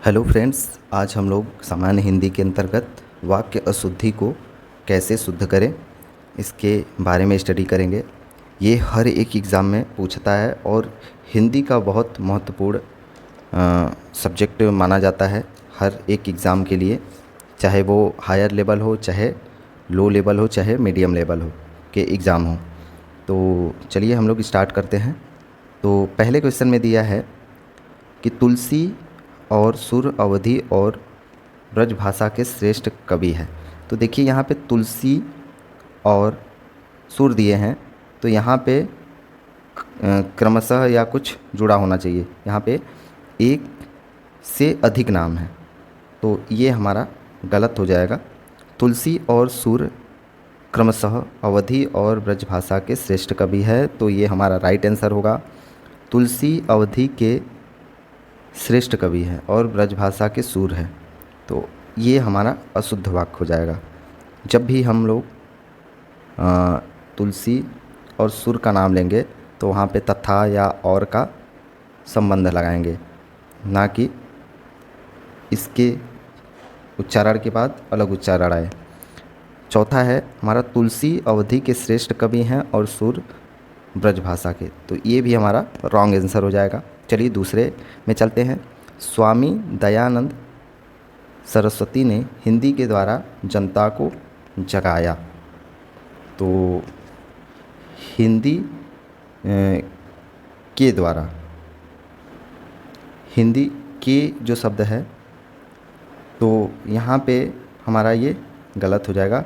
Hello friends, आज हम लोग सामान्य हिंदी के अंतर्गत वाक्य अशुद्धि को कैसे शुद्ध करें इसके बारे में स्टडी करेंगे। ये हर एक एग्ज़ाम में पूछता है और हिंदी का बहुत महत्वपूर्ण सब्जेक्ट माना जाता है हर एक एग्ज़ाम के लिए, चाहे वो हायर लेवल हो, चाहे लो लेवल हो, चाहे मीडियम लेवल हो के एग्ज़ाम हो। तो चलिए हम लोग स्टार्ट करते हैं। तो पहले क्वेश्चन में दिया है कि तुलसी और सुर अवधि और ब्रजभाषा के श्रेष्ठ कवि है। तो देखिए यहाँ पे तुलसी और सुर दिए हैं, तो यहाँ पे क्रमशः या कुछ जुड़ा होना चाहिए। यहाँ पे एक से अधिक नाम है, तो ये हमारा गलत हो जाएगा। तुलसी और सुर क्रमशः अवधि और ब्रजभाषा के श्रेष्ठ कवि है, तो ये हमारा राइट आंसर होगा। तुलसी अवधि के श्रेष्ठ कवि है और ब्रजभाषा के सूर है, तो ये हमारा अशुद्ध वाक्य हो जाएगा। जब भी हम लोग तुलसी और सुर का नाम लेंगे तो वहाँ पे तथा या और का संबंध लगाएंगे, ना कि इसके उच्चारण के बाद अलग उच्चारण आए। चौथा है हमारा तुलसी अवधि के श्रेष्ठ कवि हैं और सुर ब्रजभाषा के, तो ये भी हमारा रॉन्ग आंसर हो जाएगा। चलिए दूसरे में चलते हैं। स्वामी दयानंद सरस्वती ने हिंदी के द्वारा जनता को जगाया। तो हिंदी के द्वारा, हिंदी के जो शब्द है तो यहाँ पे हमारा ये गलत हो जाएगा,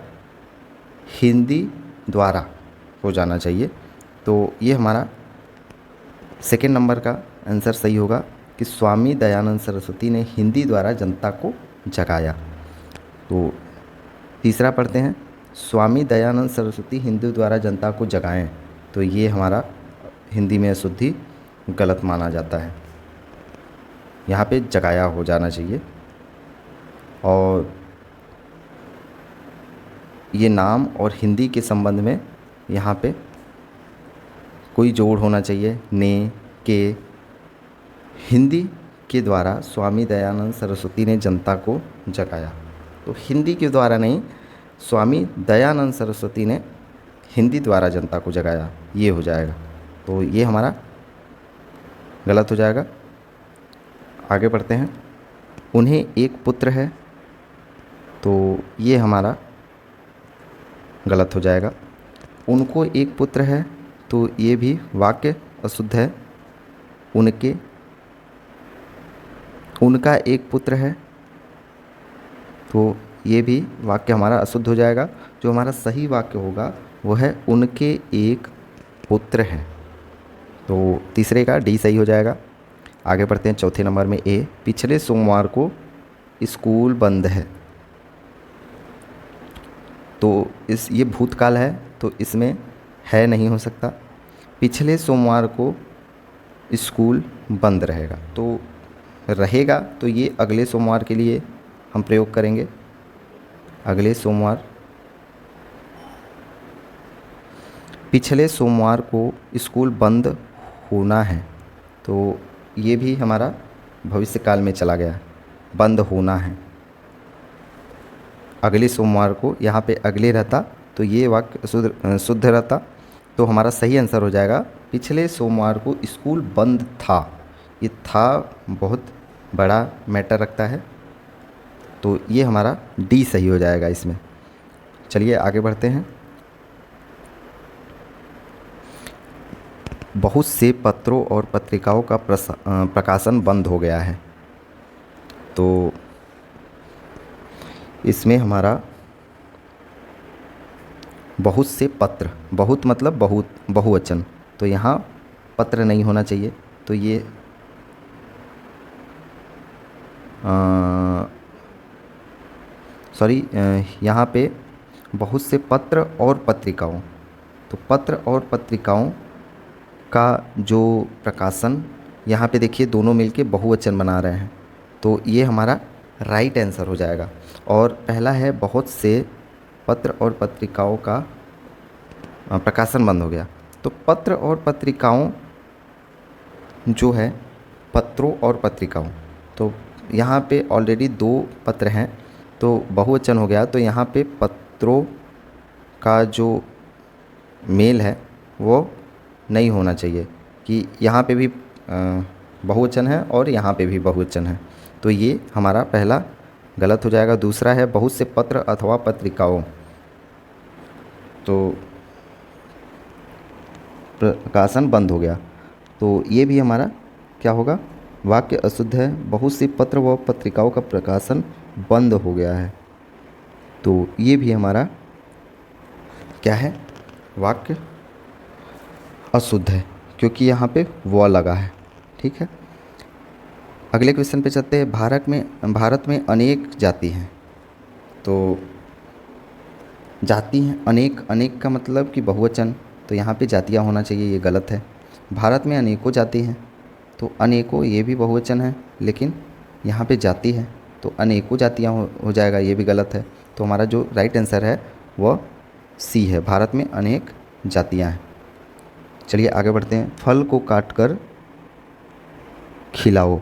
हिंदी द्वारा हो जाना चाहिए। तो ये हमारा सेकेंड नंबर का आंसर सही होगा कि स्वामी दयानंद सरस्वती ने हिंदी द्वारा जनता को जगाया। तो तीसरा पढ़ते हैं, स्वामी दयानंद सरस्वती हिंदी द्वारा जनता को जगाएं, तो ये हमारा हिंदी में अशुद्धि गलत माना जाता है, यहाँ पे जगाया हो जाना चाहिए। और ये नाम और हिंदी के संबंध में यहाँ पे कोई जोड़ होना चाहिए, ने, के। हिंदी के द्वारा स्वामी दयानंद सरस्वती ने जनता को जगाया, तो हिंदी के द्वारा नहीं, स्वामी दयानंद सरस्वती ने हिंदी द्वारा जनता को जगाया, ये हो जाएगा। तो ये हमारा गलत हो जाएगा। आगे बढ़ते हैं। उन्हें एक पुत्र है, तो ये हमारा गलत हो जाएगा। उनको एक पुत्र है, तो ये भी वाक्य अशुद्ध है। उनका एक पुत्र है, तो ये भी वाक्य हमारा अशुद्ध हो जाएगा। जो हमारा सही वाक्य होगा वो है उनके एक पुत्र है, तो तीसरे का डी सही हो जाएगा। आगे बढ़ते हैं चौथे नंबर में ए, पिछले सोमवार को स्कूल बंद है। तो ये भूतकाल है, तो इसमें है नहीं हो सकता। पिछले सोमवार को स्कूल बंद रहेगा, तो रहेगा तो ये अगले सोमवार के लिए हम प्रयोग करेंगे। अगले सोमवार, पिछले सोमवार को स्कूल बंद होना है, तो ये भी हमारा भविष्य काल में चला गया, बंद होना है। अगले सोमवार को यहाँ पे अगले रहता तो ये वाक्य शुद्ध रहता, तो हमारा सही आंसर हो जाएगा पिछले सोमवार को स्कूल बंद था। ये था बहुत बड़ा मैटर रखता है, तो ये हमारा डी सही हो जाएगा इसमें। चलिए आगे बढ़ते हैं। बहुत से पत्रों और पत्रिकाओं का प्रकाशन बंद हो गया है, तो इसमें हमारा बहुत से पत्र, बहुत मतलब बहुत, बहुवचन, तो यहाँ पत्र नहीं होना चाहिए, तो ये यहाँ पे बहुत से पत्र और पत्रिकाओं, तो पत्र और पत्रिकाओं का जो प्रकाशन, यहाँ पे देखिए दोनों मिलके बहुवचन बना रहे हैं, तो ये हमारा राइट आंसर हो जाएगा। और पहला है बहुत से पत्र और पत्रिकाओं का प्रकाशन बंद हो गया, तो पत्र और पत्रिकाओं जो है, पत्रों और पत्रिकाओं, तो यहाँ पे ऑलरेडी 2 पत्र हैं तो बहुवचन हो गया, तो यहाँ पे पत्रों का जो मेल है वो नहीं होना चाहिए कि यहाँ पे भी बहुवचन है और यहाँ पे भी बहुवचन है, तो ये हमारा पहला गलत हो जाएगा। दूसरा है बहुत से पत्र अथवा पत्रिकाओं, तो प्रकाशन बंद हो गया, तो ये भी हमारा क्या होगा, वाक्य अशुद्ध है। बहुत से पत्र व पत्रिकाओं का प्रकाशन बंद हो गया है, तो ये भी हमारा क्या है, वाक्य अशुद्ध है, क्योंकि यहाँ पे व लगा है। ठीक है, अगले क्वेश्चन पे चलते हैं। भारत में अनेक जाति हैं, तो जाति हैं अनेक, अनेक का मतलब कि बहुवचन, तो यहाँ पे जातियाँ होना चाहिए, ये गलत है। भारत में अनेकों जाति हैं, तो अनेकों ये भी बहुवचन है, लेकिन यहाँ पे जाति है तो अनेकों जातियाँ हो जाएगा, ये भी गलत है। तो हमारा जो राइट आंसर है वह सी है, भारत में अनेक जातियाँ हैं। चलिए आगे बढ़ते हैं। फल को काटकर खिलाओ,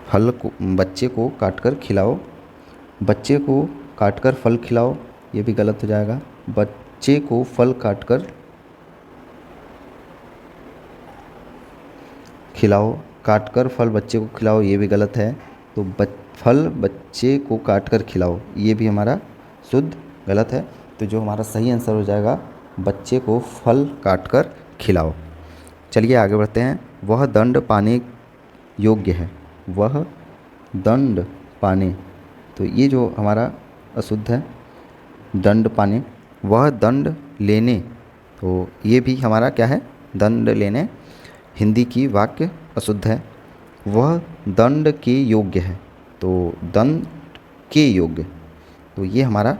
फल को बच्चे को काटकर खिलाओ, बच्चे को काटकर फल खिलाओ, ये भी गलत हो जाएगा। बच्चे को फल काटकर खिलाओ, काटकर फल बच्चे को खिलाओ, ये भी गलत है। तो फल बच्चे को काटकर खिलाओ, ये भी हमारा शुद्ध गलत है। तो जो हमारा सही आंसर हो जाएगा, बच्चे को फल काटकर खिलाओ। चलिए आगे बढ़ते हैं। वह दंड पाने योग्य है, वह दंड पाने, तो ये जो हमारा अशुद्ध है, दंड पाने। वह दंड लेने, तो ये भी हमारा क्या है, दंड लेने, हिंदी की वाक्य अशुद्ध है। वह दंड के योग्य है, तो दंड के योग्य, तो ये हमारा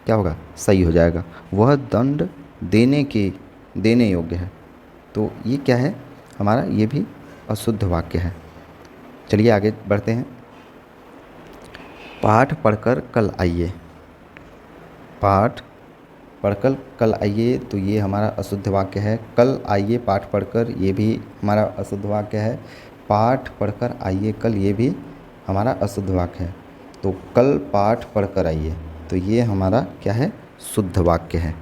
क्या होगा, सही हो जाएगा। वह दंड देने योग्य है, तो ये क्या है हमारा, ये भी अशुद्ध वाक्य है। चलिए आगे बढ़ते हैं। पाठ पढ़कर कल आइए, पाठ पढ़कर कल आइए, तो ये हमारा अशुद्ध वाक्य है। कल आइए पाठ पढ़कर, ये भी हमारा अशुद्ध वाक्य है। पाठ पढ़कर आइए कल, ये भी हमारा अशुद्ध वाक्य है। तो कल पाठ पढ़कर आइए, तो ये हमारा क्या है, शुद्ध वाक्य है।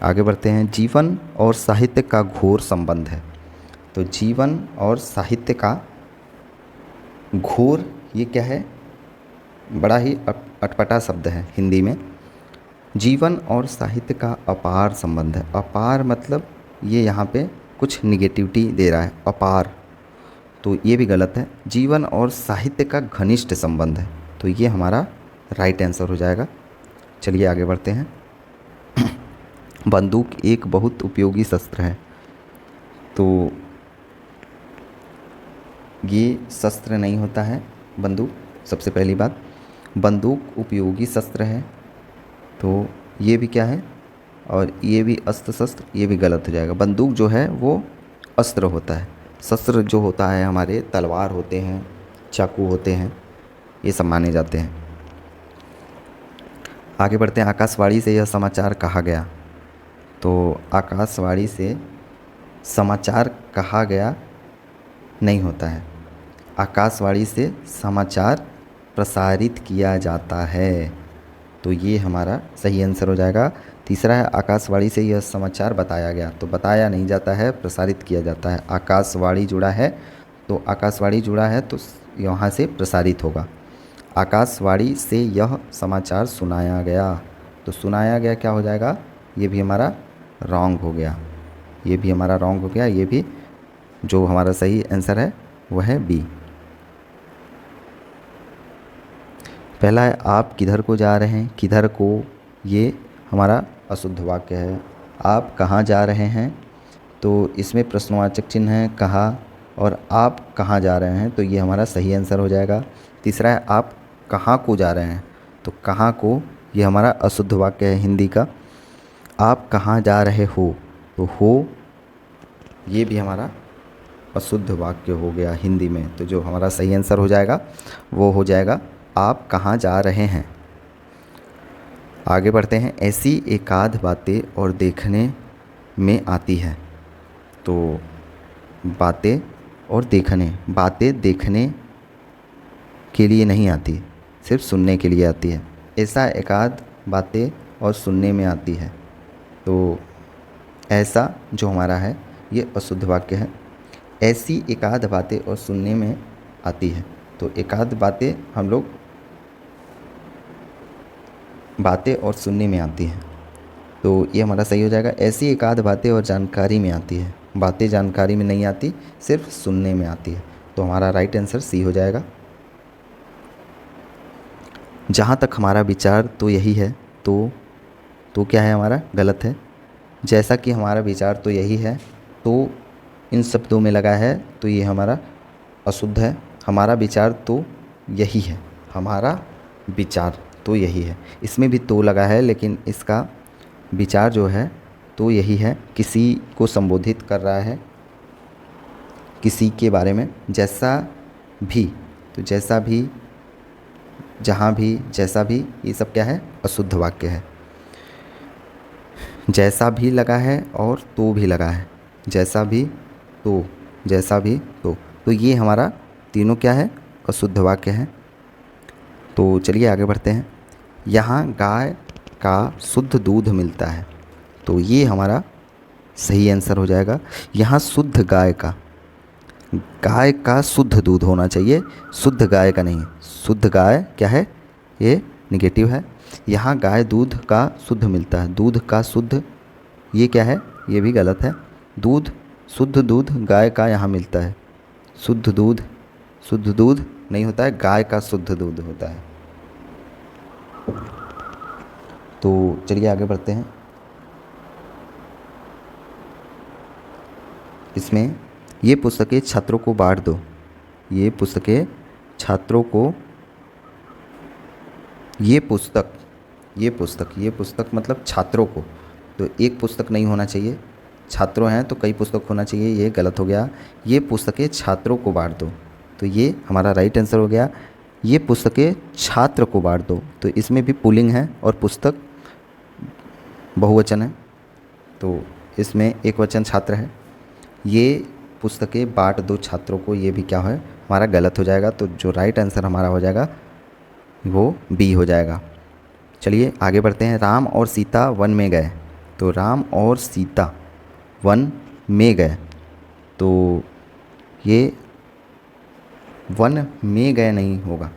आगे बढ़ते हैं। जीवन और साहित्य का घोर संबंध है, तो जीवन और साहित्य का घोर, ये क्या है, बड़ा ही अटपटा शब्द है हिंदी में। जीवन और साहित्य का अपार संबंध है, अपार मतलब ये यहाँ पे कुछ निगेटिविटी दे रहा है, अपार, तो ये भी गलत है। जीवन और साहित्य का घनिष्ठ संबंध है, तो ये हमारा राइट आंसर हो जाएगा। चलिए आगे बढ़ते हैं। बंदूक एक बहुत उपयोगी शस्त्र है, तो ये शस्त्र नहीं होता है बंदूक, सबसे पहली बात। बंदूक उपयोगी शस्त्र है, तो ये भी क्या है, और ये भी अस्त्र शस्त्र, ये भी गलत हो जाएगा। बंदूक जो है वो अस्त्र होता है, शस्त्र जो होता है हमारे तलवार होते हैं, चाकू होते हैं, ये सब माने जाते हैं। आगे बढ़ते हैं। आकाशवाणी से यह समाचार कहा गया, तो आकाशवाणी से समाचार कहा गया नहीं होता है, आकाशवाणी से समाचार प्रसारित किया जाता है, तो ये हमारा सही आंसर हो जाएगा। तीसरा है आकाशवाणी से यह समाचार बताया गया, तो बताया नहीं जाता है, प्रसारित किया जाता है। आकाशवाणी जुड़ा है, तो आकाशवाणी जुड़ा है तो यहाँ से प्रसारित होगा। आकाशवाणी से यह समाचार सुनाया गया, तो सुनाया गया क्या हो जाएगा, ये भी हमारा रॉन्ग हो गया, ये भी हमारा रॉन्ग हो गया। ये भी जो हमारा सही आंसर है वह है बी। पहला है आप किधर को जा रहे हैं, किधर को, ये हमारा अशुद्ध वाक्य है। आप कहाँ जा रहे हैं, तो इसमें प्रश्नवाचक चिन्ह है कहाँ, और आप कहाँ जा रहे हैं, तो ये हमारा सही आंसर हो जाएगा। तीसरा है आप कहाँ को जा रहे हैं, तो कहाँ को, ये हमारा अशुद्ध वाक्य है हिंदी का। आप कहाँ जा रहे हो, तो हो, ये भी हमारा अशुद्ध वाक्य हो गया हिंदी में। तो जो हमारा सही आंसर हो जाएगा वो हो जाएगा आप कहाँ जा रहे हैं। आगे बढ़ते हैं। ऐसी एकाध बातें और देखने में आती है, तो बातें और देखने, बातें देखने के लिए नहीं आती, सिर्फ सुनने के लिए आती है। ऐसा एकाध बातें और सुनने में आती है। तो ऐसा जो हमारा है ये अशुद्ध वाक्य है। ऐसी एकाध बातें और सुनने में आती है। तो एकाध बातें हम लोग बातें और सुनने में आती हैं, तो ये हमारा सही हो जाएगा। ऐसी एकाध बातें और जानकारी में आती है। बातें जानकारी में नहीं आती, सिर्फ सुनने में आती है। तो हमारा राइट आंसर सी हो जाएगा। जहाँ तक हमारा विचार तो यही है, तो क्या है हमारा, गलत है। जैसा कि हमारा विचार तो यही है, तो इन शब्दों में लगा है, तो ये हमारा अशुद्ध है। हमारा विचार तो यही है, हमारा विचार तो यही है, इसमें भी तो लगा है, लेकिन इसका विचार जो है तो यही है, किसी को संबोधित कर रहा है, किसी के बारे में। जैसा भी, तो जैसा भी, जहाँ भी, जैसा भी, ये सब क्या है, अशुद्ध वाक्य है। जैसा भी लगा है और तो भी लगा है, जैसा भी तो, जैसा भी तो ये हमारा तीनों क्या है, अशुद्ध वाक्य है। तो चलिए आगे बढ़ते हैं। यहाँ गाय का शुद्ध दूध मिलता है, तो ये हमारा सही आंसर हो जाएगा। यहाँ शुद्ध गाय का शुद्ध दूध होना चाहिए, शुद्ध गाय का नहीं। शुद्ध गाय क्या है, ये निगेटिव है। यहाँ गाय दूध का शुद्ध मिलता है, दूध का शुद्ध, ये क्या है, ये भी गलत है। दूध, शुद्ध दूध गाय का यहाँ मिलता है। शुद्ध दूध नहीं होता है, गाय का शुद्ध दूध होता है। तो चलिए आगे बढ़ते हैं। इसमें ये पुस्तकें छात्रों को बांट दो। ये पुस्तकें छात्रों को, ये पुस्तक मतलब छात्रों को, तो एक पुस्तक नहीं होना चाहिए। छात्रों हैं तो कई पुस्तक होना चाहिए, ये गलत हो गया। ये पुस्तकें छात्रों को बांट दो, तो ये हमारा राइट आंसर हो गया। ये पुस्तकें छात्र को बांट दो, तो इसमें भी पुल्लिंग है और पुस्तक बहुवचन है, तो इसमें एक वचन छात्र है। ये पुस्तकें बांट दो छात्रों को, ये भी क्या है, हमारा गलत हो जाएगा। तो जो राइट आंसर हमारा हो जाएगा वो बी हो जाएगा। चलिए आगे बढ़ते हैं। राम और सीता वन में गए, तो राम और सीता वन में गए, तो ये वन में गए नहीं होगा।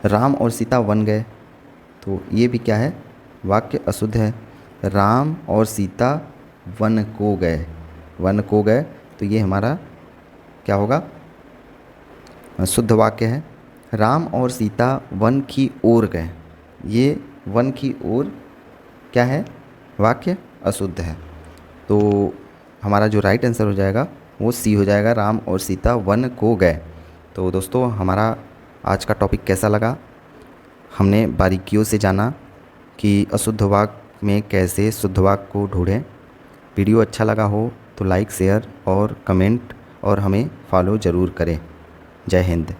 राम और सीता वन गए, तो ये भी क्या है, वाक्य अशुद्ध है। राम और सीता वन को गए, तो ये हमारा क्या होगा, शुद्ध वाक्य है। राम और सीता वन की ओर गए, ये वन की ओर क्या है, वाक्य अशुद्ध है। तो हमारा जो राइट आंसर हो जाएगा वो सी हो जाएगा, राम और सीता वन को गए। तो दोस्तों हमारा आज का टॉपिक कैसा लगा, हमने बारीकियों से जाना कि अशुद्ध वाक्य में कैसे शुद्ध वाक्य को ढूंढें। वीडियो अच्छा लगा हो तो लाइक, शेयर और कमेंट और हमें फॉलो ज़रूर करें। जय हिंद।